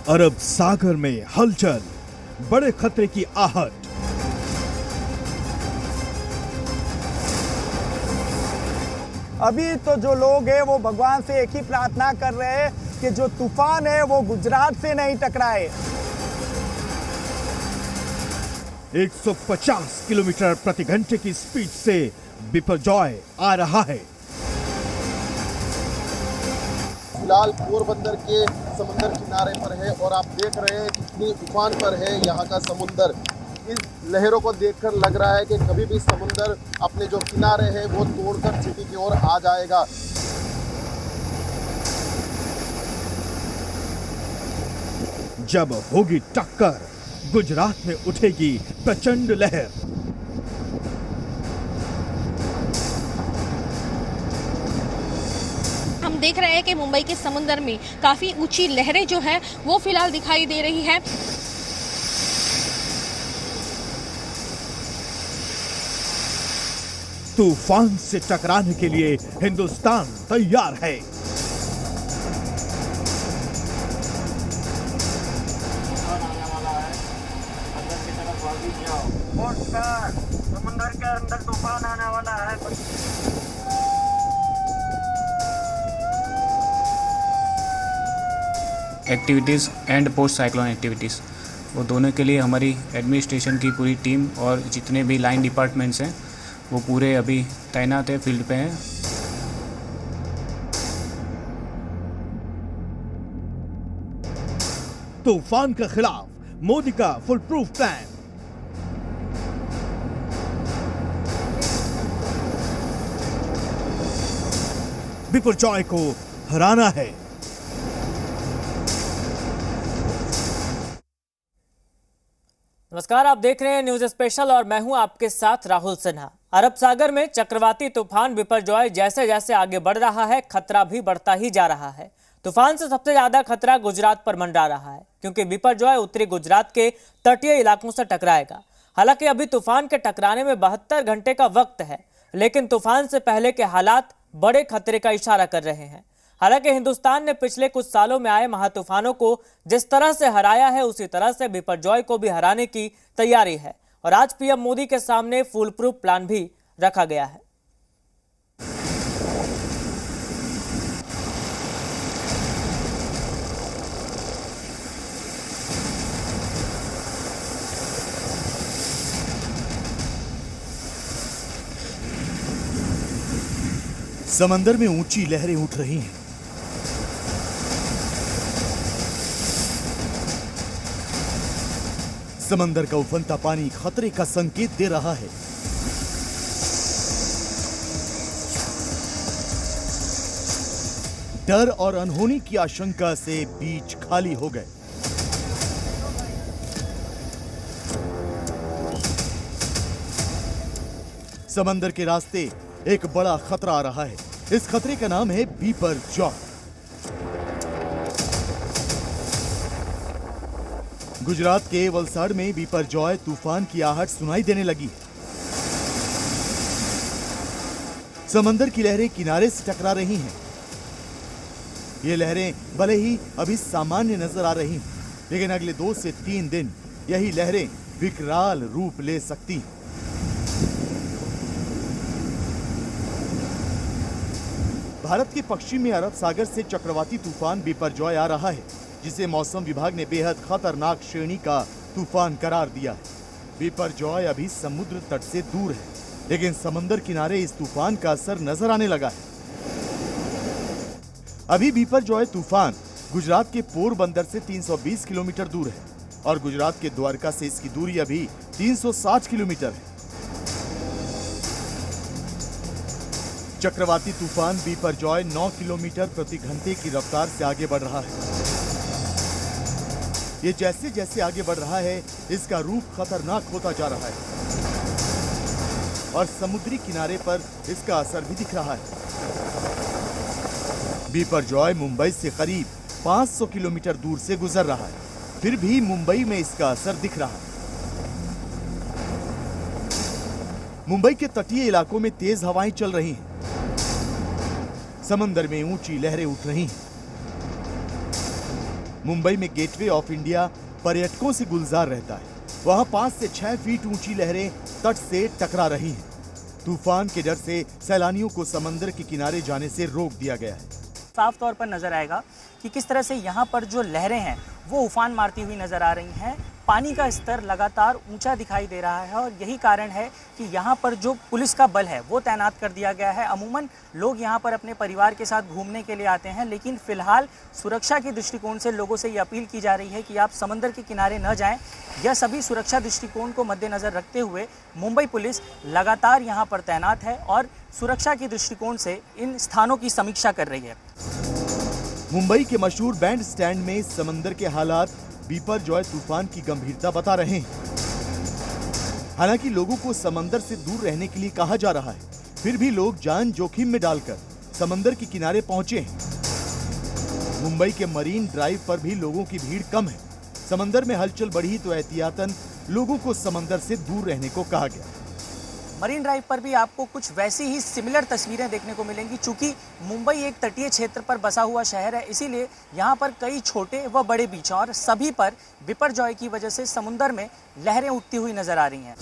अरब सागर में हलचल, बड़े खतरे की आहट। अभी तो जो लोग हैं वो भगवान से एक ही प्रार्थना कर रहे हैं कि जो तूफान है वो गुजरात से नहीं टकराए। 150 किलोमीटर प्रति घंटे की स्पीड से बिपरजॉय आ रहा है। फिलहाल पोरबंदर के समुद्र किनारे पर है और आप देख रहे हैं कितनी उफान पर है यहाँ का समुद्र। इस लहरों को देखकर लग रहा है कि कभी भी समुद्र अपने जो किनारे हैं वो तोड़कर सिटी की ओर आ जाएगा। जब होगी टक्कर, गुजरात में उठेगी प्रचंड लहर। हम देख रहे हैं कि मुंबई के समुद्र में काफी ऊंची लहरें जो है वो फिलहाल दिखाई दे रही है। तूफान से टकराने के लिए हिंदुस्तान तैयार है। समुद्र के अंदर तूफान आने वाला है। Activities and post cyclone activities, वो दोनों के लिए हमारी एडमिनिस्ट्रेशन की पूरी टीम और जितने भी लाइन डिपार्टमेंट्स हैं वो पूरे अभी तैनात है, फील्ड पे हैं। तूफान के खिलाफ मोदी का फुल प्रूफ प्लान। बिपरजॉय को हराना है। नमस्कार, आप देख रहे हैं न्यूज स्पेशल और मैं हूं आपके साथ राहुल सिन्हा। अरब सागर में चक्रवाती तूफान बिपरजॉय जैसे जैसे आगे बढ़ रहा है, खतरा भी बढ़ता ही जा रहा है। तूफान से सबसे ज्यादा खतरा गुजरात पर मंडरा रहा है, क्योंकि बिपरजॉय उत्तरी गुजरात के तटीय इलाकों से टकराएगा। हालांकि अभी तूफान के टकराने में 72 घंटे का वक्त है, लेकिन तूफान से पहले के हालात बड़े खतरे का इशारा कर रहे हैं। हालांकि हिंदुस्तान ने पिछले कुछ सालों में आए महातूफानों को जिस तरह से हराया है, उसी तरह से बिपरजॉय को भी हराने की तैयारी है और आज पीएम मोदी के सामने फुल प्रूफ प्लान भी रखा गया है। समंदर में ऊंची लहरें उठ रही हैं। समंदर का उफनता पानी खतरे का संकेत दे रहा है। डर और अनहोनी की आशंका से बीच खाली हो गए। समंदर के रास्ते एक बड़ा खतरा आ रहा है। इस खतरे का नाम है बिपरजॉय। गुजरात के वलसाड़ में बिपरजॉय तूफान की आहट सुनाई देने लगी। समंदर की लहरें किनारे से टकरा रही हैं। ये लहरें भले ही अभी सामान्य नजर आ रही हैं, लेकिन अगले 2 से 3 दिन यही लहरें विकराल रूप ले सकती हैं। भारत के पश्चिम में अरब सागर से चक्रवाती तूफान बिपरजॉय आ रहा है, जिसे मौसम विभाग ने बेहद खतरनाक श्रेणी का तूफान करार दिया है। बिपरजॉय अभी समुद्र तट से दूर है, लेकिन समंदर किनारे इस तूफान का असर नजर आने लगा है। अभी बिपरजॉय तूफान गुजरात के पोरबंदर से 320 किलोमीटर दूर है और गुजरात के द्वारका से इसकी दूरी अभी 360 किलोमीटर है। चक्रवाती तूफान बिपरजॉय 9 किलोमीटर प्रति घंटे की रफ्तार से आगे बढ़ रहा है। ये जैसे जैसे आगे बढ़ रहा है, इसका रूप खतरनाक होता जा रहा है और समुद्री किनारे पर इसका असर भी दिख रहा है। बिपरजॉय मुंबई से करीब 500 किलोमीटर दूर से गुजर रहा है, फिर भी मुंबई में इसका असर दिख रहा है। मुंबई के तटीय इलाकों में तेज हवाएं चल रही हैं। समंदर में ऊंची लहरें उठ रही हैं। मुंबई में गेटवे ऑफ इंडिया पर्यटकों से गुलजार रहता है। वहां 5 से 6 फीट ऊंची लहरें तट से टकरा रही हैं। तूफान के डर से सैलानियों को समंदर के किनारे जाने से रोक दिया गया है। साफ तौर पर नज़र आएगा कि किस तरह से यहाँ पर जो लहरें हैं वो उफान मारती हुई नज़र आ रही हैं। पानी का स्तर लगातार ऊंचा दिखाई दे रहा है और यही कारण है कि यहाँ पर जो पुलिस का बल है वो तैनात कर दिया गया है। अमूमन लोग यहाँ पर अपने परिवार के साथ घूमने के लिए आते हैं, लेकिन फ़िलहाल सुरक्षा के दृष्टिकोण से लोगों से ये अपील की जा रही है कि आप समंदर के किनारे न जाएं। यह सभी सुरक्षा दृष्टिकोण को मद्देनज़र रखते हुए मुंबई पुलिस लगातार यहाँ पर तैनात है और सुरक्षा के दृष्टिकोण से इन स्थानों की समीक्षा कर रही है। मुंबई के मशहूर बैंड स्टैंड में समंदर के हालात बिपरजॉय तूफान की गंभीरता बता रहे हैं। हालांकि लोगों को समंदर से दूर रहने के लिए कहा जा रहा है, फिर भी लोग जान जोखिम में डालकर समंदर के किनारे पहुंचे हैं। मुंबई के मरीन ड्राइव पर भी लोगों की भीड़ कम है। समंदर में हलचल बढ़ी तो एहतियातन लोगों को समंदर से दूर रहने को कहा गया। मरीन ड्राइव पर भी आपको कुछ वैसी ही सिमिलर तस्वीरें देखने को मिलेंगी। चूंकि मुंबई एक तटीय क्षेत्र पर बसा हुआ शहर है, इसीलिए यहाँ पर कई छोटे व बड़े बीच और सभी पर बिपरजॉय की वजह से समुद्र में लहरें उठती हुई नजर आ रही हैं।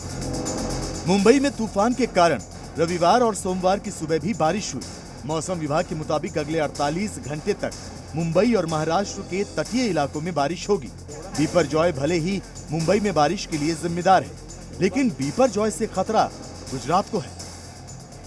मुंबई में तूफान के कारण रविवार और सोमवार की सुबह भी बारिश हुई। मौसम विभाग के मुताबिक अगले 48 घंटे तक मुंबई और महाराष्ट्र के तटीय इलाकों में बारिश होगी। बिपरजॉय भले ही मुंबई में बारिश के लिए जिम्मेदार है, लेकिन बिपरजॉय से खतरा गुजरात को है।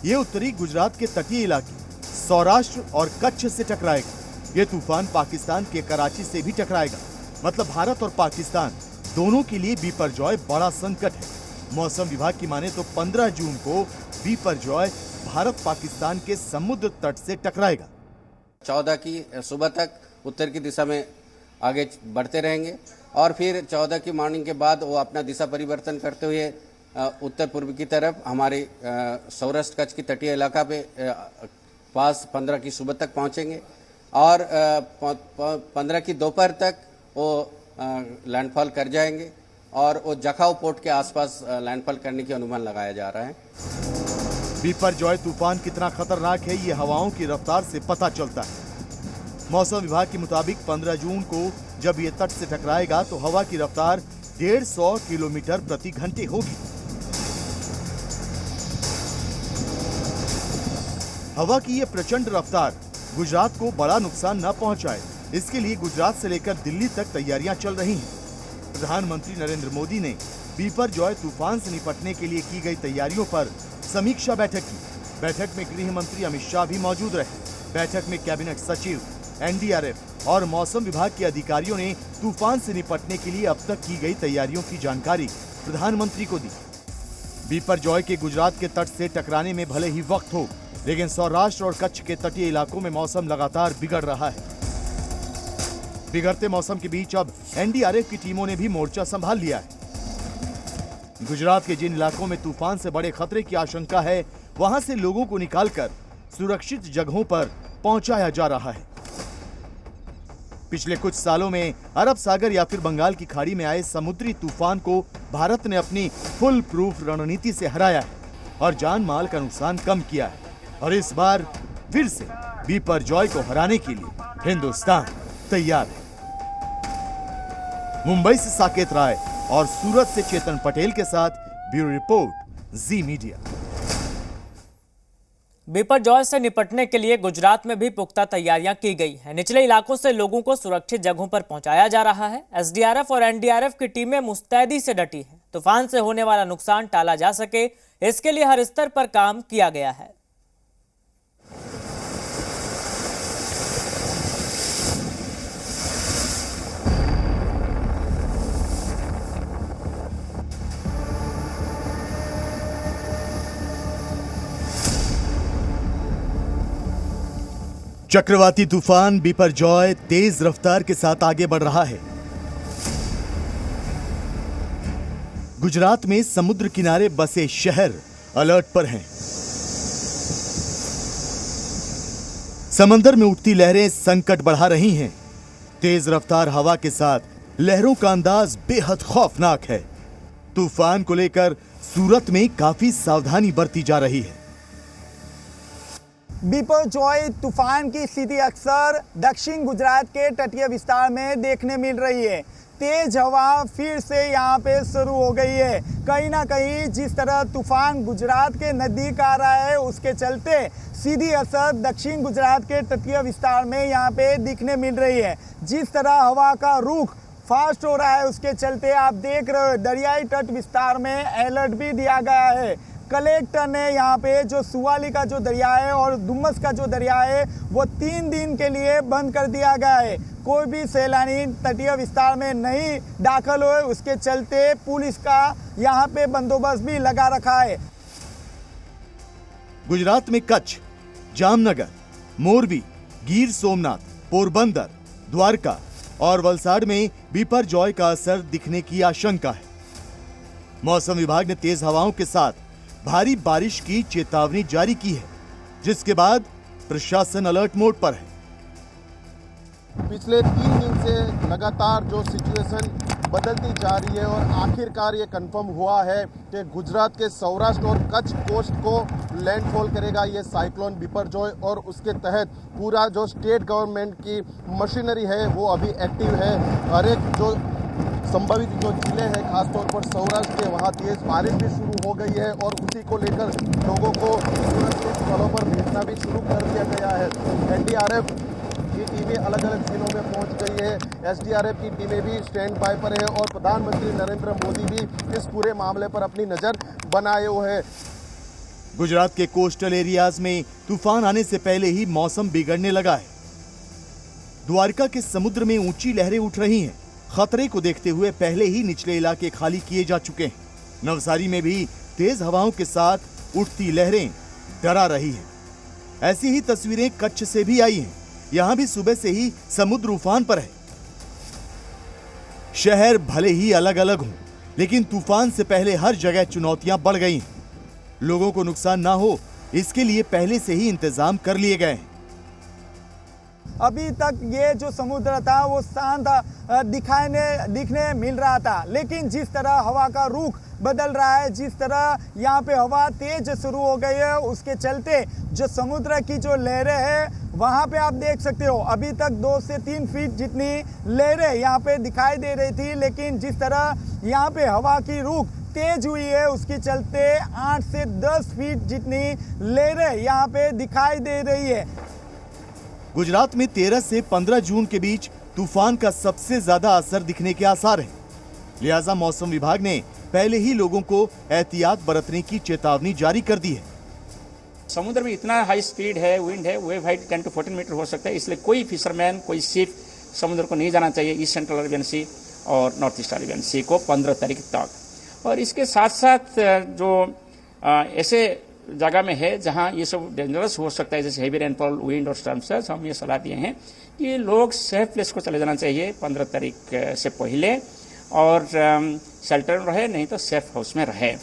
ये उत्तरी गुजरात के तटीय इलाके सौराष्ट्र और कच्छ से टकराएगा। ये तूफान पाकिस्तान के कराची से भी टकराएगा। मतलब भारत और पाकिस्तान दोनों के लिए बिपरजॉय बड़ा संकट है। मौसम विभाग की माने तो 15 जून को बिपरजॉय भारत पाकिस्तान के समुद्र तट से टकराएगा। 14 की सुबह तक उत्तर की दिशा में आगे बढ़ते रहेंगे और फिर 14 की मॉर्निंग के बाद वो अपना दिशा परिवर्तन करते हुए उत्तर पूर्व की तरफ हमारे सौराष्ट्र कच्छ की तटीय इलाका पे पास 15 की सुबह तक पहुंचेंगे और 15 की दोपहर तक वो लैंडफॉल कर जाएंगे और वो जखाऊ पोर्ट के आसपास लैंडफॉल करने की अनुमान लगाया जा रहा है। बिपरजॉय तूफान कितना खतरनाक है ये हवाओं की रफ्तार से पता चलता है। मौसम विभाग के मुताबिक 15 जून को जब ये तट से टकराएगा तो हवा की रफ्तार 150 किलोमीटर प्रति घंटे होगी। हवा की ये प्रचंड रफ्तार गुजरात को बड़ा नुकसान न पहुंचाए, इसके लिए गुजरात से लेकर दिल्ली तक तैयारियां चल रही हैं। प्रधानमंत्री नरेंद्र मोदी ने बिपरजॉय तूफान से निपटने के लिए की गई तैयारियों पर समीक्षा बैठक की। बैठक में गृह मंत्री अमित शाह भी मौजूद रहे। बैठक में कैबिनेट सचिव, एनडीआरएफ और मौसम विभाग के अधिकारियों ने तूफान से निपटने के लिए अब तक की गई तैयारियों की जानकारी प्रधानमंत्री को दी। बिपरजॉय के गुजरात के तट से टकराने में भले ही वक्त हो, लेकिन सौराष्ट्र और कच्छ के तटीय इलाकों में मौसम लगातार बिगड़ रहा है। बिगड़ते मौसम के बीच अब एनडीआरएफ की टीमों ने भी मोर्चा संभाल लिया है। गुजरात के जिन इलाकों में तूफान से बड़े खतरे की आशंका है, वहां से लोगों को निकालकर सुरक्षित जगहों पर पहुंचाया जा रहा है। पिछले कुछ सालों में अरब सागर या फिर बंगाल की खाड़ी में आए समुद्री तूफान को भारत ने अपनी फुल प्रूफ रणनीति से हराया है और जान माल का नुकसान कम किया है। और इस बार फिर से बिपरजॉय को हराने के लिए हिंदुस्तान तैयार है। मुंबई से साकेत राय और सूरत से चेतन पटेल के साथ ब्यूरो रिपोर्ट, जी मीडिया। बिपरजॉय से निपटने के लिए गुजरात में भी पुख्ता तैयारियां की गई हैं। निचले इलाकों से लोगों को सुरक्षित जगहों पर पहुंचाया जा रहा है। एसडीआरएफ और एनडीआरएफ की टीमें मुस्तैदी से डटी हैं। तूफान से होने वाला नुकसान टाला जा सके, इसके लिए हर स्तर पर काम किया गया है। चक्रवाती तूफान बिपरजॉय तेज रफ्तार के साथ आगे बढ़ रहा है। गुजरात में समुद्र किनारे बसे शहर अलर्ट पर हैं। समंदर में उठती लहरें संकट बढ़ा रही हैं। तेज रफ्तार हवा के साथ लहरों का अंदाज बेहद खौफनाक है। तूफान को लेकर सूरत में काफी सावधानी बरती जा रही है। बिपरजॉय तूफान की स्थिति अक्सर दक्षिण गुजरात के तटीय विस्तार में देखने मिल रही है। तेज हवा फिर से यहाँ पे शुरू हो गई है। कहीं ना कहीं जिस तरह तूफान गुजरात के नज़दीक आ रहा है, उसके चलते सीधी असर दक्षिण गुजरात के तटीय विस्तार में यहाँ पे दिखने मिल रही है। जिस तरह हवा का रुख फास्ट हो रहा है, उसके चलते आप देख रहे हो दरियाई तट विस्तार में अलर्ट भी दिया गया है। कलेक्टर ने यहाँ पे जो सुवाली का जो दरिया है और डुमस का जो दरिया है वो 3 दिन के लिए बंद कर दिया गया है। कोई भी सैलानी तटीय विस्तार में नहीं दाखिल हो, उसके चलते पुलिस का यहाँ पे बंदोबस्त भी लगा रखा है। गुजरात में कच्छ, जामनगर, मोरबी, गिर सोमनाथ, पोरबंदर, द्वारका और वलसाड में बिपरजॉय का असर दिखने की आशंका है। मौसम विभाग ने तेज हवाओं के साथ भारी बारिश की चेतावनी जारी की है, जिसके बाद प्रशासन अलर्ट मोड पर है। पिछले 3 दिन से लगातार जो सिचुएशन बदलती जा रही है और आखिरकार ये कंफर्म हुआ है कि गुजरात के सौराष्ट्र और कच्छ कोस्ट को लैंडफॉल करेगा ये साइक्लोन बिपरजॉय, और उसके तहत पूरा जो स्टेट गवर्नमेंट की मशीनरी है वो अभी एक्टिव है। हर एक जो संभावित जो जिले हैं खासतौर पर सौराष्ट्र के, वहाँ तेज बारिश भी शुरू हो गई है और उसी को लेकर लोगों को सुरक्षित स्थलों पर भेजना भी शुरू कर दिया गया है। एनडीआरएफ की टीमें अलग अलग जिलों में पहुंच गई है। एसडीआरएफ की टीमें भी स्टैंड बाय पर है और प्रधानमंत्री नरेंद्र मोदी भी इस पूरे मामले पर अपनी नज़र बनाए हुए हैं। गुजरात के कोस्टल एरियाज में तूफान आने से पहले ही मौसम बिगड़ने लगा है। द्वारका के समुद्र में ऊंची लहरें उठ रही हैं। खतरे को देखते हुए पहले ही निचले इलाके खाली किए जा चुके हैं। नवसारी में भी तेज हवाओं के साथ उठती लहरें डरा रही हैं। ऐसी ही तस्वीरें कच्छ से भी आई हैं। यहां भी सुबह से ही समुद्र उफान पर है। शहर भले ही अलग अलग हों, लेकिन तूफान से पहले हर जगह चुनौतियां बढ़ गई हैं। लोगों को नुकसान ना हो, इसके लिए पहले से ही इंतजाम कर लिए गए हैं। अभी तक ये जो समुद्र था वो शांत दिखने मिल रहा था, लेकिन जिस तरह हवा का रुख बदल रहा है, जिस तरह यहाँ पे हवा तेज शुरू हो गई है, उसके चलते जो समुद्र की जो लहरें हैं वहाँ पे आप देख सकते हो अभी तक 2 से 3 फीट जितनी लहरें यहाँ पे दिखाई दे रही थी, लेकिन जिस तरह यहाँ पे हवा की रुख तेज हुई है उसके चलते 8 से 10 फीट जितनी लहरें यहाँ पे दिखाई दे रही है। गुजरात में 13 से 15 जून के बीच तूफान का सबसे ज्यादा असर दिखने के आसार हैं। लिहाजा मौसम विभाग ने पहले ही लोगों को एहतियात बरतने की चेतावनी जारी कर दी है। समुद्र में इतना हाई स्पीड है, विंड है, वेव हाइट 10 to 14 मीटर हो सकता है, इसलिए कोई फिशरमैन, कोई शिप समुद्र को नहीं जाना चाहिए ईस्ट सेंट्रल अरेबियन सी और नॉर्थ ईस्ट अरेबियन सी को 15 तारीख तक। और इसके साथ साथ जो ऐसे जगह में है जहां ये सब डेंजरस हो सकता है, जैसे हेवी रेनफॉल, विंड और स्टॉर्म्स, हम ये सलाह दिए हैं कि लोग सेफ प्लेस को चले जाना चाहिए 15 तारीख से पहले, और शेल्टर में रहे, नहीं तो सेफ हाउस में रहे।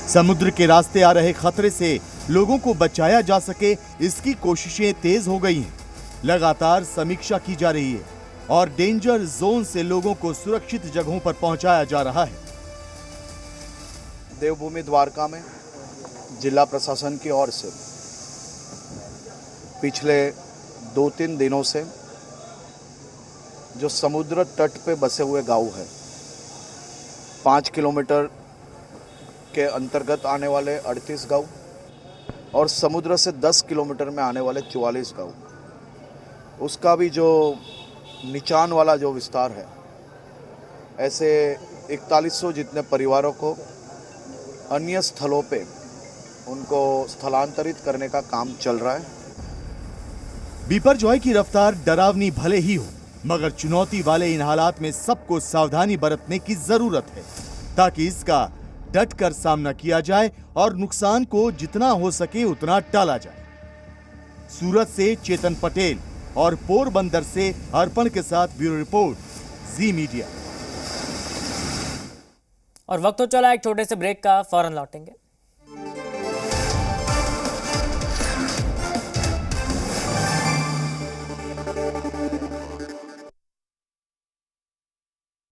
समुद्र के रास्ते आ रहे खतरे से लोगों को बचाया जा सके, इसकी कोशिशें तेज हो गई हैं। लगातार समीक्षा की जा रही है और डेंजर जोन से लोगों को सुरक्षित जगहों पर पहुंचाया जा रहा है। देवभूमि द्वारका में जिला प्रशासन की ओर से पिछले 2-3 दिनों से जो समुद्र तट पे बसे हुए गांव है, 5 किलोमीटर के अंतर्गत आने वाले 38 गांव और समुद्र से 10 किलोमीटर में आने वाले 44 गांव, उसका भी जो निचान वाला जो विस्तार है, ऐसे 4100 जितने परिवारों को अन्य स्थलों पे उनको स्थलांतरित करने का काम चल रहा है। बिपरजॉय की रफ्तार डरावनी भले ही हो, मगर चुनौती वाले इन हालात में सबको सावधानी बरतने की जरूरत है, ताकि इसका डटकर सामना किया जाए और नुकसान को जितना हो सके उतना टाला जाए। सूरत से चेतन पटेल और पोरबंदर से अर्पण के साथ ब्यूरो रिपोर्ट, जी मीडिया। और वक्त हो चला एक छोटे से ब्रेक का, फौरन लौटेंगे।